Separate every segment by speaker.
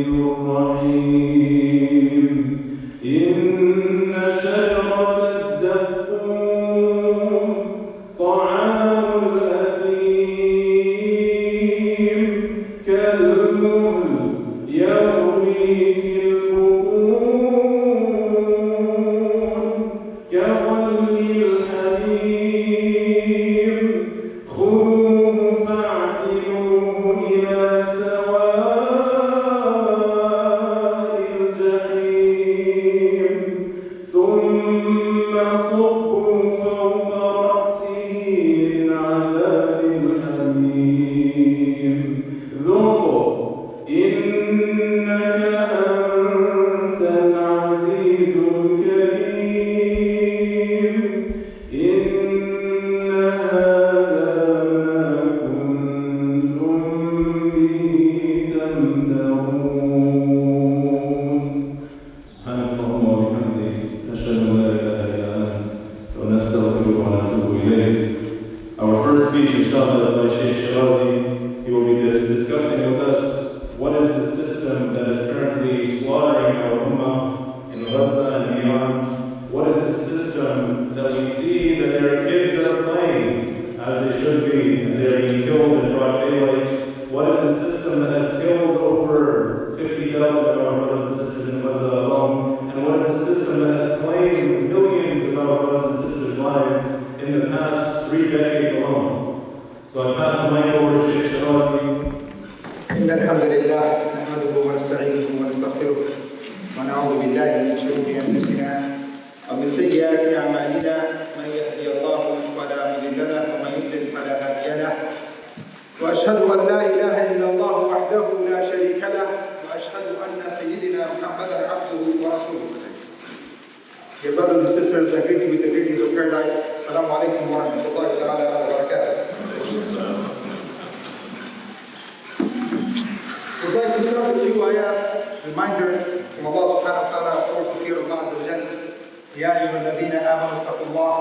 Speaker 1: الرحيم إن شجرة الزقوم طعام الأثيم كالمهل يغلي في البطون كغلي الحميم خذوه فاعتلوه إلى سواء الجحيم ثم صبوا فوق رأسه من عذاب الحميم ذق إنك أنت العزيز الكريم إن هذا ما كنتم به تمترون سبحانك اللهم وبحمدك نشهد أن لا إله إلا أنت ونستغفرك ونتوب إليك. Our first speech, inshallah, is by Sheikh Shirazi. He will be discussing with us what is the system that is currently slaughtering our ummah in Gaza and beyond. What is the system that we see that there are kids that are playing as they should be and they are being killed in broad daylight? What is the system that has killed over 50,000 of our brothers and sisters in Gaza alone? And what is the system that has claimed millions of our brothers and sisters' lives in the past 3 decades alone? So I pass the mic over to Sheikh Shirazi.
Speaker 2: إن الحمد لله نحمده ونستعينه ونستغفره ونعوذ بالله من شرور أنفسنا ومن سيئات أعمالنا من يهدي الله فلا مضل له ومن يضلل فلا هادي له وأشهد أن لا إله إلا الله وحده لا شريك له وأشهد أن سيدنا محمدا عبده ورسوله. Dear brothers and sisters, I greet you with the greetings of paradise. Assalamu alaikum wa rahmatullahi wa barakatuh. We'd like to start with you ayat, reminder from Allah subhanahu wa ta'ala, of course, the fear of Allah azza wa jalla. يا أيها الذين آمنوا اتقوا الله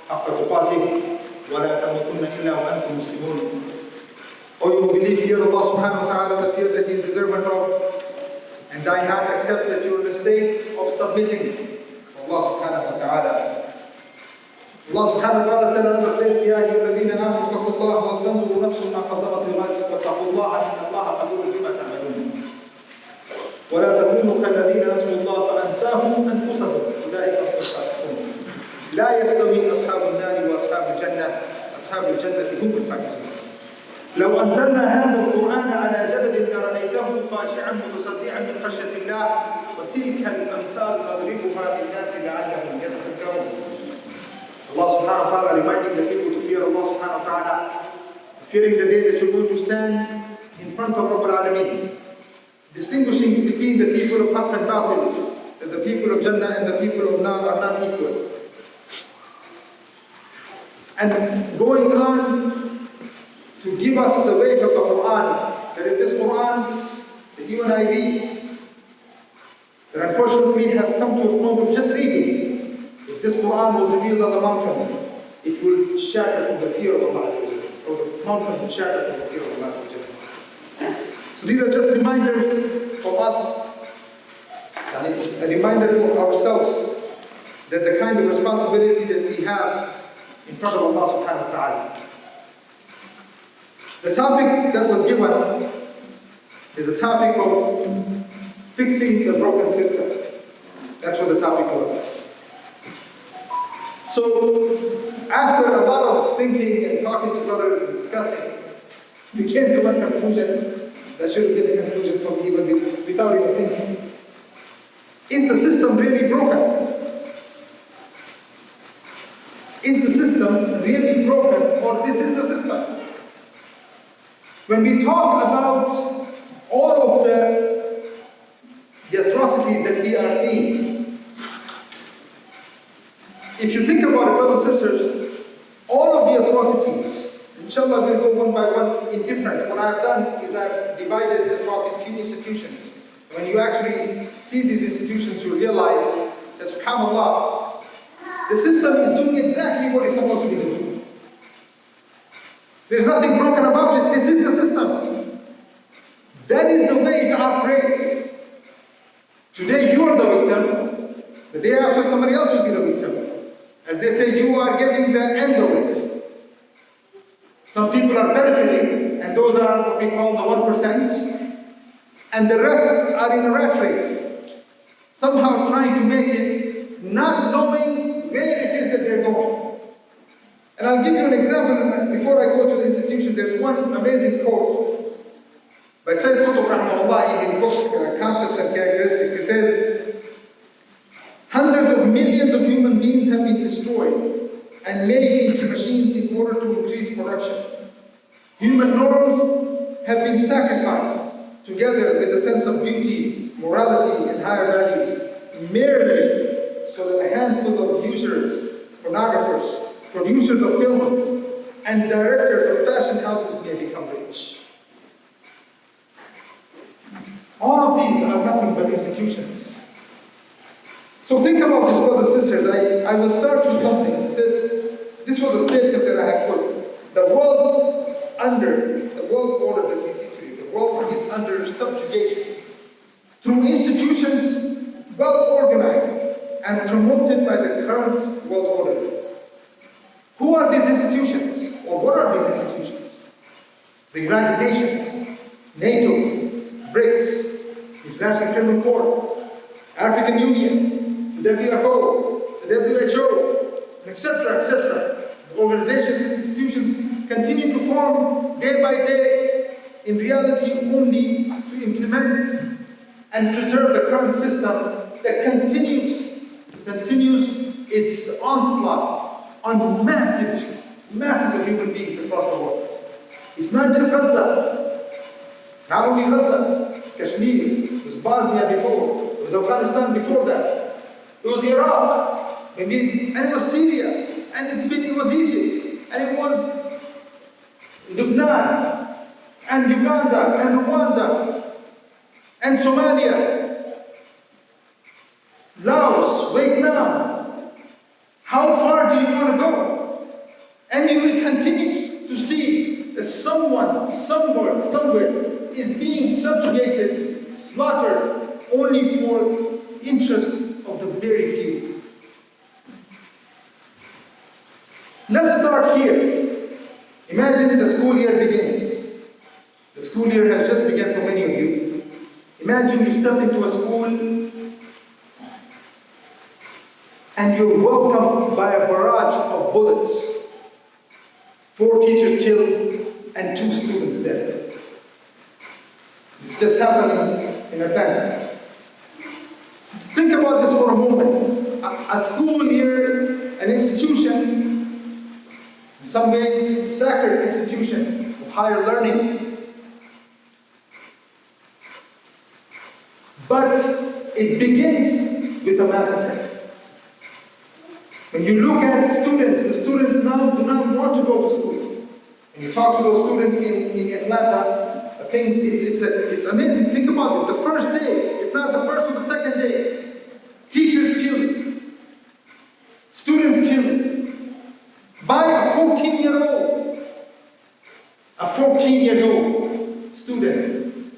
Speaker 2: حق تقاته ولا تموتن إلا وأنتم مسلمون. O you who believe, fear Allah subhanahu wa ta'ala, the fear that He is deserving of, and die not except that you are in a state of submitting to Allah subhanahu wa ta'ala. Allah subhanahu wa ta'ala said in another place, يا أيها الذين آمنوا اتقوا الله ولتنظر نفس ما قدمت لغد واتقوا الله إن الله خبير بما تعملون. ولا تكونوا كالذين نسوا الله فأنساهم أنفسهم أولئك هم الفاسقون. لا يستوي أصحاب النار وأصحاب الجنة أصحاب الجنة هم الفائزون. لو أنزلنا هذا القرآن على جبل لرأيته خاشعا متصدعا من خشية الله وتلك الأمثال نضربها للناس لعلهم يتفكرون. Allah subhanahu wa ta'ala reminding the people to fear Allah subhanahu wa ta'ala, fearing the day that you're going to stand in front of Rabbul Alameen, distinguishing between the people of Haqq and Batil, that the people of Jannah and the people of Nar are not equal. And going on to give us the weight of the Quran, that in this Quran that you and I read, that unfortunately has come to a point of just reading. If this Quran was revealed on the mountain, it will shatter from the fear of Allah, or the mountain will shatter from the fear of Allah. So these are just reminders for us, and a reminder to ourselves that the kind of responsibility that we have in front of Allah subhanahu wa ta'ala. The topic that was given is a topic of fixing the broken system. That's what the topic was. So, after a lot of thinking and talking to brothers and discussing, we came to one conclusion that should be the conclusion from even without even thinking. Is the system really broken? Is the system really broken, or this is the system? When we talk about all of the atrocities that we are seeing, if you think about it, brothers and sisters, all of the atrocities, inshallah we'll go one by one in different. What I've done is I've divided the talk in few institutions. When you actually see these institutions, you realize that, subhanAllah, the system is doing exactly what it's supposed to be doing. There's nothing broken about it. This is the system. That is the way it operates. Today you are the victim. The day after somebody else will be the victim. As they say, you are getting the end of it. Some people are benefiting, and those are what we call the 1%, and the rest are in a rat race, somehow trying to make it, not knowing where it is that they're going. And I'll give you an example before I go to the institutions. There's one amazing quote by Sayyid Qutb rahimahullah in his book, Concepts and Characteristics. He says, hundreds of millions of human beings have been destroyed and made into machines in order to increase production. Human norms have been sacrificed, together with a sense of beauty, morality, and higher values, merely so that a handful of users, pornographers, producers of films, and directors of fashion houses may become rich. All of these are nothing but institutions. So think about this, brothers and sisters. I will start with something. This was a statement that I have put. The world order that we see today, the world is under subjugation through institutions well organized and promoted by the current world order. Who are these institutions? Or what are these institutions? The United Nations, NATO, BRICS, International Criminal Court, African Union, the WFO, the WHO, etc., etc. The organizations and institutions continue to form day by day, in reality only to implement and preserve the current system that continues its onslaught on masses of human beings across the world. It's not just Gaza. Not only Gaza, it's Kashmir, it was Bosnia before, it was Afghanistan before that, it was Iraq, and it was Syria, and it was Egypt, and it was Lebanon, and Uganda, and Rwanda, and Somalia, Laos, Vietnam. How far do you want to go? And you will continue to see that someone, somewhere, is being subjugated, slaughtered, only for interest of the very few. Let's start here. Imagine the school year begins. The school year has just begun for many of you. Imagine you step into a school and you're welcomed by a barrage of bullets. 4 teachers killed and 2 students dead. This just happened in Atlanta. Think about this for a moment. A school year, an institution, in some ways, sacred institution of higher learning. But it begins with a massacre. When you look at students, the students now do not want to go to school. When you talk to those students in Atlanta, it's amazing. Think about it. The first day, if not the first or the second day, teachers killed, students killed by a 14-year-old. A 14-year-old student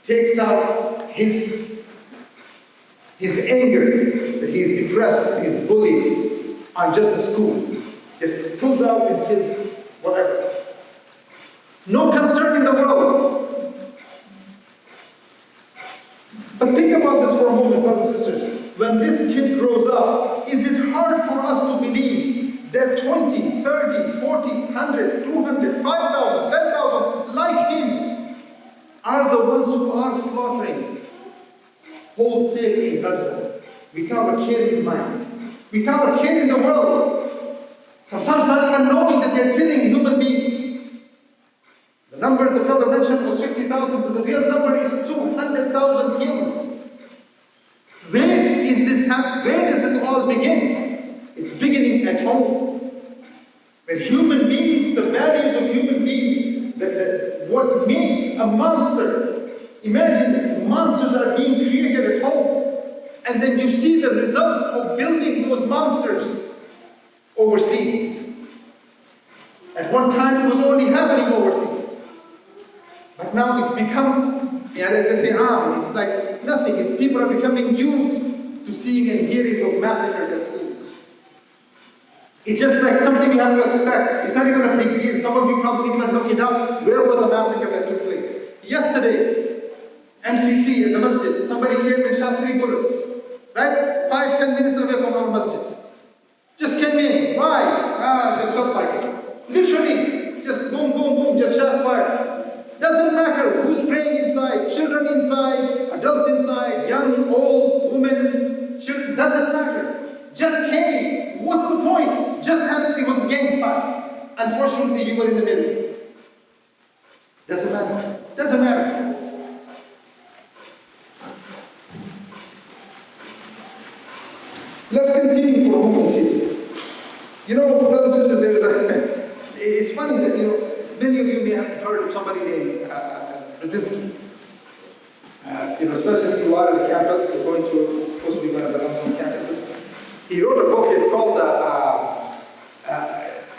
Speaker 2: takes out his anger that he's depressed, that he's bullied on just the school. Just pulls out and kills whatever. No concern in the world. But think about this for a moment, brothers and sisters. When this kid grows up, is it hard for us to believe that 20, 30, 40, 100, 200, 5,000, 10,000 like him are the ones who are slaughtering wholesale in Gaza, without a care in mind, without a care in the world, sometimes not even knowing that they're killing human beings. The numbers the brother mentioned was 50,000, but the real number is 200,000 killed. Where does this all begin? It's beginning at home. When human beings, the values of human beings, what makes a monster. Imagine monsters are being created at home, and then you see the results of building those monsters overseas. At one time it was only happening overseas, but now it's become And as they say, it's like nothing. People are becoming used to seeing and hearing of massacres at schools. It's just like something you have to expect. It's not even a big deal. Some of you probably even looking up where was a massacre that took place. Yesterday, MCC at the masjid, somebody came and shot 3 bullets. Right? 5-10 minutes away from our masjid. Just came in. Why? Just felt like it. Literally, just boom, boom, boom, just shots fired. Doesn't matter who's praying inside, children inside, adults inside, young, old, women, children, doesn't matter. Just came. What's the point? It was a gang fight. Unfortunately, you were in the middle. Doesn't matter. Doesn't matter. Let's continue for a moment here. Brothers and sisters, it's funny that, many of you may have heard of somebody named Brzezinski. Especially if you are on the campus, you're going to, it's supposed to be one of the unknown campuses. He wrote a book, it's called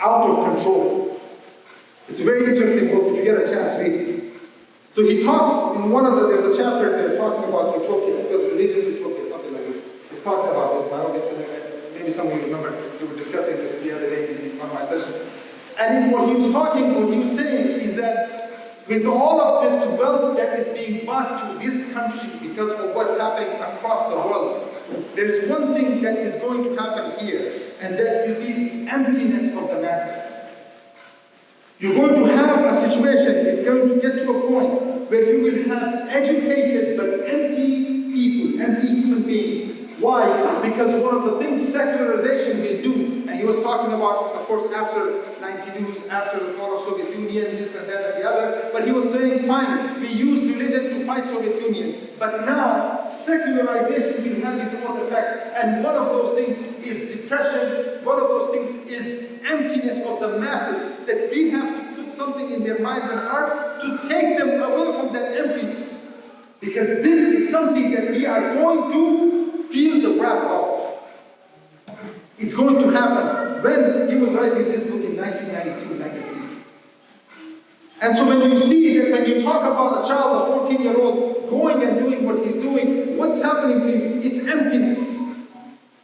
Speaker 2: Out of Control. It's a very interesting book, if you get a chance, read it. So he talks, in there's a chapter there talking about utopia, it's called religious utopia, something like that. He's talking about this, maybe some of you remember, we were discussing this the other day in one of my sessions. And what he was saying is that with all of this wealth that is being brought to this country because of what's happening across the world, there is one thing that is going to happen here, and that will be the emptiness of the masses. You're going to have a situation, it's going to get to a point where you will have educated but empty people, empty human beings. Why? Because one of the things secularization will do, and he was talking about, of course, after 92, after the fall of Soviet Union, this and that and the other, but he was saying, fine, we use religion to fight Soviet Union, but now secularization will have its own effects, and one of those things is depression, one of those things is emptiness of the masses, that we have to put something in their minds and hearts to take them away from that emptiness. Because this is something that we are going to feel the wrath of. It's going to happen. When he was writing this book in 1992, 93. And so when you see that, when you talk about a child, a 14-year-old, going and doing what he's doing, what's happening to him? It's emptiness.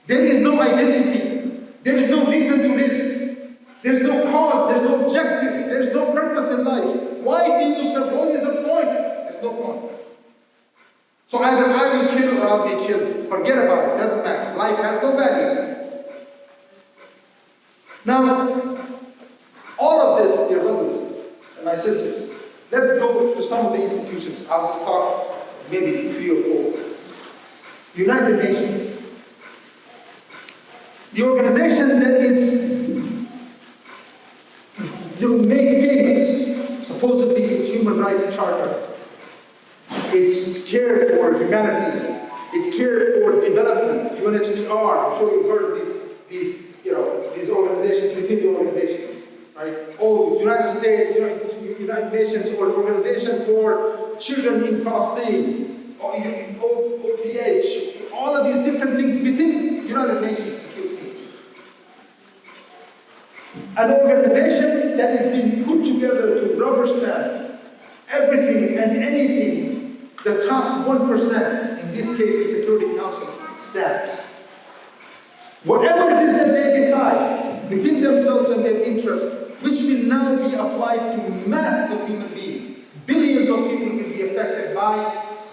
Speaker 2: There is no identity. There is no reason to live. There's no cause. There's no objective. There's no purpose in life. Why do you serve? What is the point? There's no point. So either I will kill or I'll be killed. Forget about it. Doesn't matter. Life has no value. Now, all of this, dear brothers and my sisters, let's go to some of the institutions. I'll just talk maybe 3 or 4. United Nations. The organization that is made famous, supposedly its human rights charter. It's care for humanity. It's care for development. UNHCR. I'm sure you've heard of these organizations within the organizations, right? United States, United Nations, or Organization for Children in Palestine, or OPH. All of these different things within United Nations. An organization that has been put together to rubber stamp everything and anything the top 1%, in this case the Security Council, stamps. Whatever it is that they decide within themselves and their interests, which will now be applied to masses of human beings. Billions of people will be affected by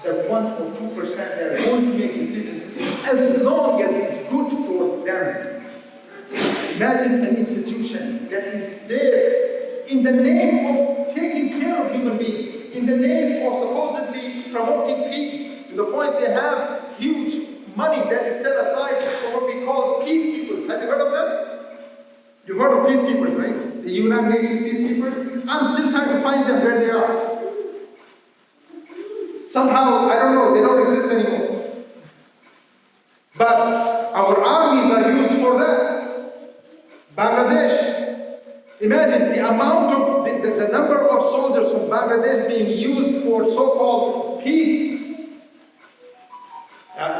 Speaker 2: the 1 or 2% that are going to make decisions as long as it's good for them. Imagine an institution that is there in the name of taking care of human beings, in the name of supposedly promoting peace, to the point they have huge money that is set aside for what we call peacekeepers. Have you heard of them? You've heard of peacekeepers, right? The United Nations peacekeepers? I'm still trying to find them where they are. Somehow, I don't know, they don't exist anymore. But our armies are used for that. Bangladesh. Imagine the amount of, the number of soldiers from Bangladesh being used for so-called peace.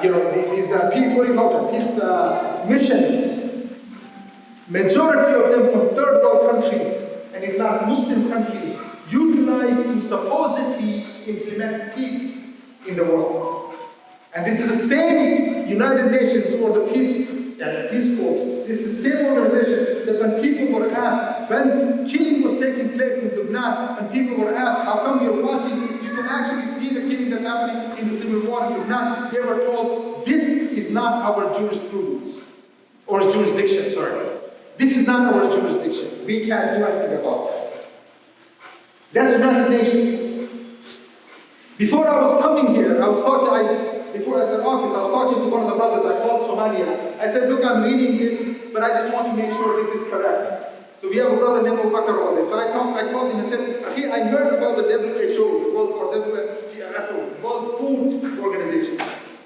Speaker 2: These peace, what do you call them? Peace missions. Majority of them from third world countries, and if not Muslim countries, utilized to supposedly implement peace in the world. And this is the same United Nations or the Peace Corps. This is the same organization that when people were asked, when killing was taking place in Lebanon, and people were asked, how come you're watching this? You can actually see the killing that's happening in the civil war in Lebanon. They were told, this is not our jurisprudence, or jurisdiction, sorry. This is not our jurisdiction. We can't do anything about that. That's United Nations. Before I was coming here, I was talking, before at the office, I was talking to one of the brothers. I called Somalia. I said, look, I'm reading this, but I just want to make sure this is correct. So we have a brother named Abu Bakr over there. So I called him and said, I heard about the WHO, the World Food Organization,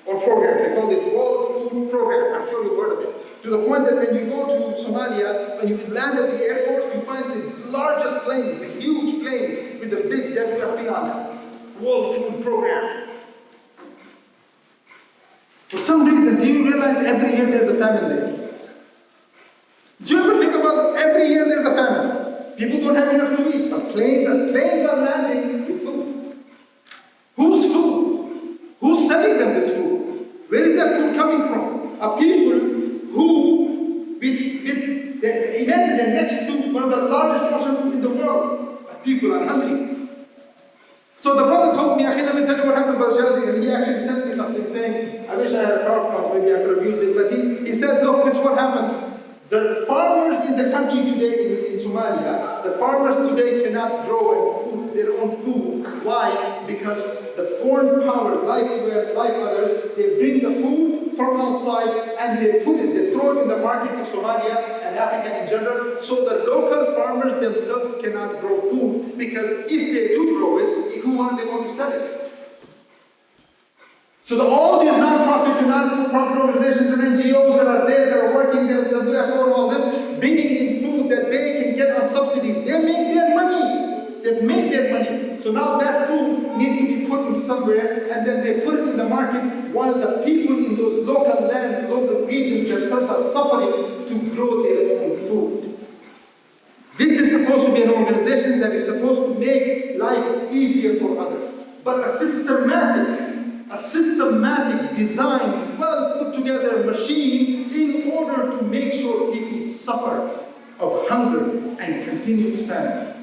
Speaker 2: or program. They called it World Food Program. I'm sure you've heard of it. To the point that when you go to Somalia, when you land at the airport, you find the largest planes, the huge planes with the big WFP on them. World Food Program. For some reason, do you realize every year there's a famine there? Do you ever think about it? Every year there's a famine. People don't have enough to eat, but planes are landing with food. Whose food? Who's selling them this food? Where is that food coming from? Are people who, imagine they're next to one of the largest oceans in the world, but people are hungry. So the brother told me, let me tell you what happened about Shirazi, and he actually sent me something saying, I wish I had a PowerPoint, maybe I could have used it, but he said, look, this is what happens. The farmers in the country today, in Somalia, the farmers today cannot grow their own food. Why? Because the foreign powers, like US, like others, they bring the food from outside and they throw it in the markets of Somalia and Africa in general, so the local farmers themselves cannot grow food, because if they do grow it, who are they going to sell it? So all these non-profits and non-profit organizations and NGOs that are there, that are working, the WFO and all this, bringing in food that they can get on subsidies, they make their money. They make their money. So now that food needs to be put in somewhere, and then they put it in the markets, while the people in those local lands, local regions themselves are suffering to grow their own food. This is supposed to be an organization that is supposed to make life easier for others. But a systematic design, well put together machine in order to make sure people suffer of hunger and continuous famine.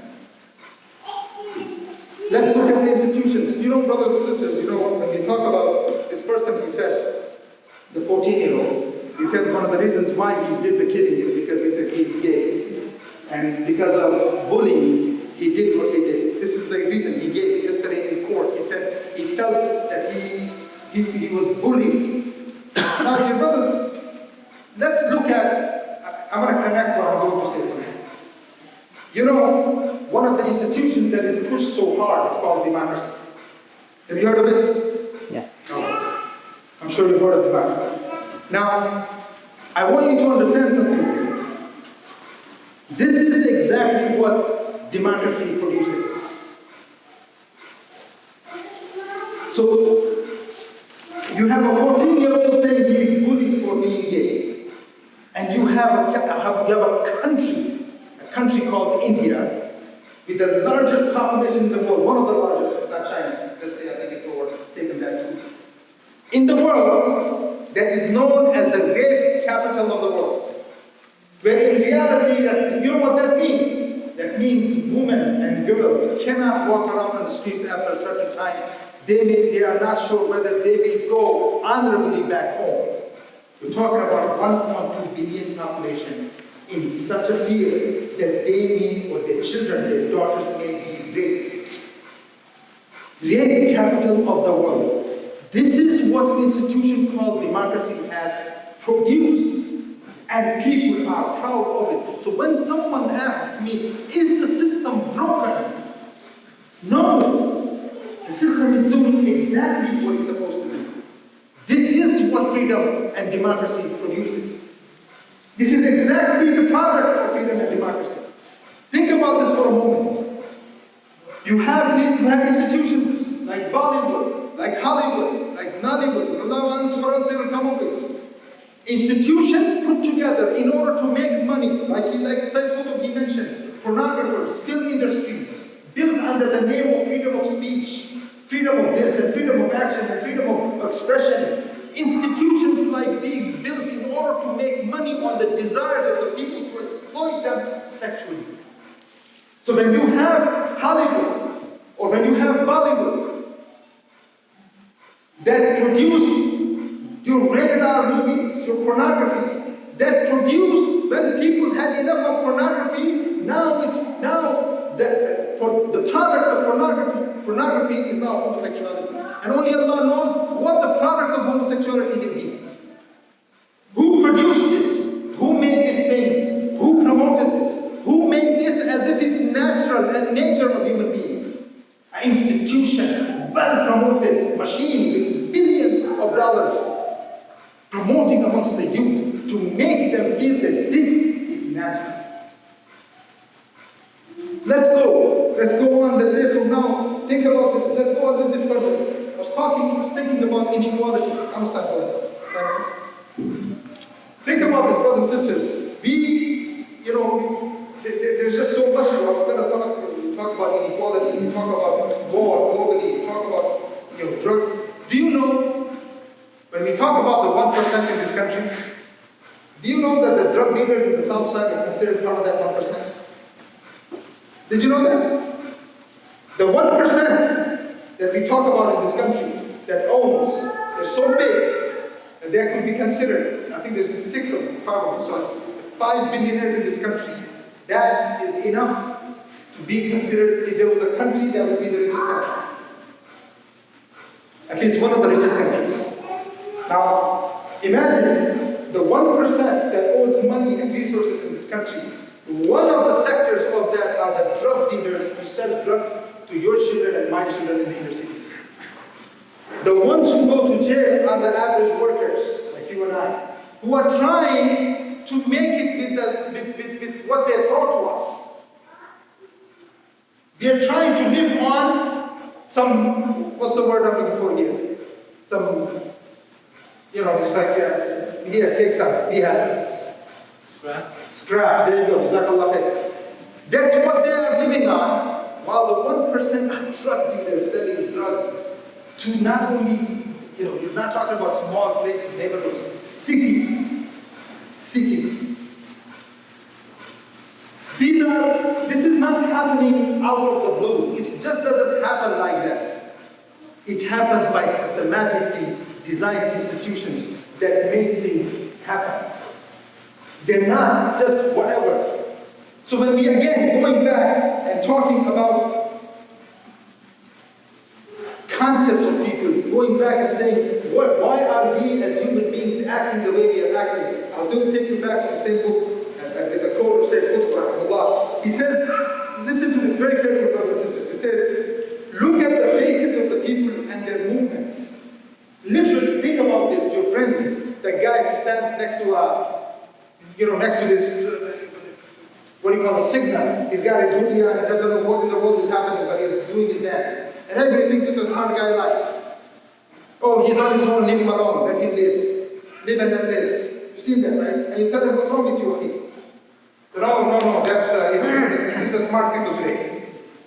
Speaker 2: Let's look at the institutions. You know, brothers and sisters, when we talk about this person, he said, the 14-year-old, he said one of the reasons why he did the killing is because he said he's gay. And because of bullying, he did what he did. This is the reason he gave yesterday in court. He said he felt that he was bullied. Now, dear brothers, let's look at, I'm going to connect what I'm going to say something. One of the institutions that is pushed so hard is called democracy. Have you heard of it?
Speaker 3: Yeah.
Speaker 2: No. I'm sure you've heard of democracy. Now, I want you to understand something. This is exactly what democracy produces. So, you have a 14-year-old saying he is bullied for being gay. And you have a country called India, with the largest population in the world, one of the largest, not China, let's say, I think it's overtaken that too. In the world, that is known as the rape capital of the world. Where in reality, you know what that means? That means women and girls cannot walk around on the streets after a certain time. They are not sure whether they will go honorably back home. We're talking about 1.2 billion population in such a fear that they may, or their children, their daughters may be raped. Rape capital of the world. This is what an institution called democracy has produced, and people are proud of it. So when someone asks me, is the system broken? No. The system is doing exactly what it's supposed to do. This is what freedom and democracy produces. This is exactly the product of freedom and democracy. Think about this for a moment. You have institutions like Bollywood, like Hollywood, like Nollywood, Allah knows what else they will come up with. Institutions put together in order to make money, like Sayyid Qutb he mentioned, pornographers, film industries, built under the name of freedom of speech, freedom of this and freedom of action and freedom of expression. Institutions like these built in order to make money on the desires of the people to exploit them sexually. So when you have Hollywood or when you have Bollywood that produce your rated R movies, your pornography, that produce, when people had enough of pornography, for the product of pornography is now homosexuality. And only Allah knows what the product of homosexuality can be. Who produced this? Who made this famous? Who promoted this? Who made this as if it's natural and nature of human being? An institution, well-promoted machine with billions of dollars promoting amongst the youth to make them feel that this is natural. Let's go on, let's say from now, think about this, let's go a little bit further. I was thinking about inequality. How much time do I have? Think about this, brothers and sisters. There's just so much more. I was going to talk about inequality, we talk about war globally, we talk about drugs. Do you know, when we talk about the 1% in this country, do you know that the drug dealers in the south side are considered part of that 1%? Did you know that? The 1% that we talk about in this country that owns, they're so big that they could be considered, I think there's 6 of them, 5 of them, sorry, 5 billionaires in this country. That is enough to be considered, if there was a country, that would be the richest country. At least one of the richest countries. Now, imagine the 1% that owes money and resources in this country. One of the sectors of that are the drug dealers who sell drugs to your children and my children in the inner cities. The ones who go to jail are the average workers, like you and I, who are trying to make it with what they're taught to us. We are trying to live on some, what's the word I'm looking for here? Some, it's like, here, take some, we have. Scrap, there you go, Jazakallah khair. That's what they are living on, while the 1% are drug dealers selling drugs to not only, you're not talking about small places, neighborhoods, cities. This is not happening out of the blue. It just doesn't happen like that. It happens by systematically designed institutions that make things happen. They're not just whatever. So when we again, going back and talking about concepts of people, going back and saying, why are we as human beings acting the way we are acting? I'll take you back to the same book, with the quote of Sheikh Allah. He says, listen to this very carefully, brothers and sisters. It says, look at the faces of the people and their movements. Literally, think about this, your friends, the guy who stands next to this, what do you call a signal. He's got his hoodie on and doesn't know what in the world is happening, but he's doing his dance. And everybody thinks this is a smart guy life. Oh, he's on his own, leave him alone, let him live. Live and let live. You've seen that, right? And you tell them, what's wrong with you, Akhi? No, that's, this is a smart people today.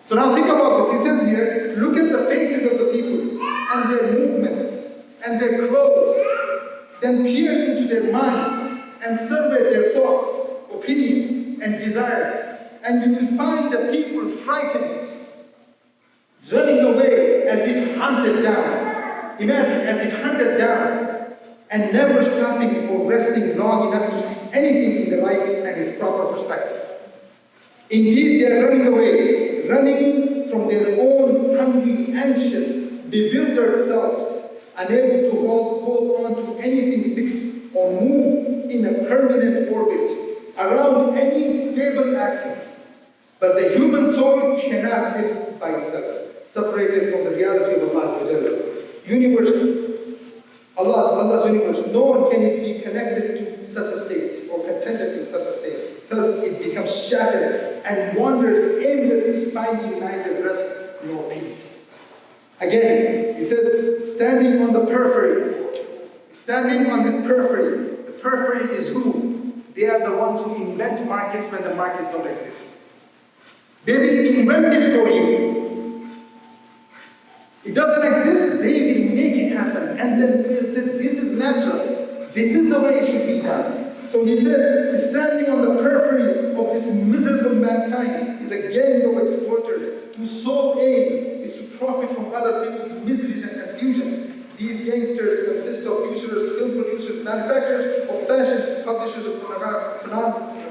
Speaker 2: So now think about this. He says here, look at the faces of the people and their movements and their clothes. Then peer into their minds and survey their thoughts, opinions, and desires. And you will find the people frightened, running away as if hunted down. Imagine, as if hunted down, and never stopping or resting long enough to see anything in the light and its proper perspective. Indeed, they are running away, running from their own hungry, anxious, bewildered selves, unable to hold on to anything fixed or move in a permanent orbit around any stable axis. But the human soul cannot live by itself, separated from the reality of Allah's universe. Allah's universe, nor can it be connected to such a state or contented in such a state. Thus it becomes shattered and wanders aimlessly, finding neither rest nor peace. Again, he says, standing on the periphery. Standing on this periphery. The periphery is who? They are the ones who invent markets when the markets don't exist. They will invent it for you. It doesn't exist, they will make it happen. And then Phil said, this is natural. This is the way it should be done. So he said, standing on the periphery of this miserable mankind is a gang of exploiters whose sole aim is to profit from other people's miseries and confusion. These gangsters consist of usurers, film producers, manufacturers of fashions, publishers of pornography,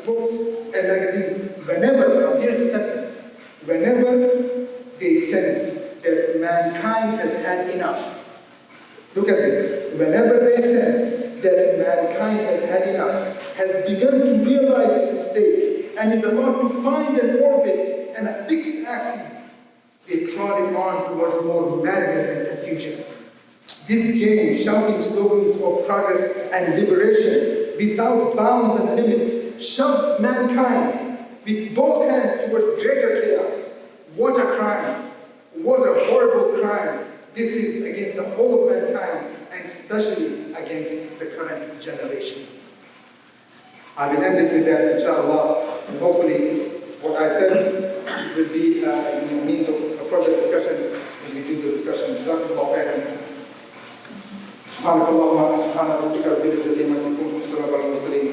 Speaker 2: books and magazines. Whenever, here's the sentence, whenever they sense that mankind has had enough. Look at this. Whenever they sense that mankind has had enough, has begun to realize its mistake, and is about to find an orbit and a fixed axis, they prod it on towards more madness and confusion. This game, shouting slogans of progress and liberation without bounds and limits, shoves mankind with both hands towards greater chaos. What a crime! What a horrible crime this is against the whole of mankind, and especially against the current generation. I will end it with that, inshallah, and hopefully what I said will be a means of further discussion when we do the discussion. Jazakumullah khairan. سبحانك اللهم سبحان ربك رب العزة عما يصفون وسلام على المرسلين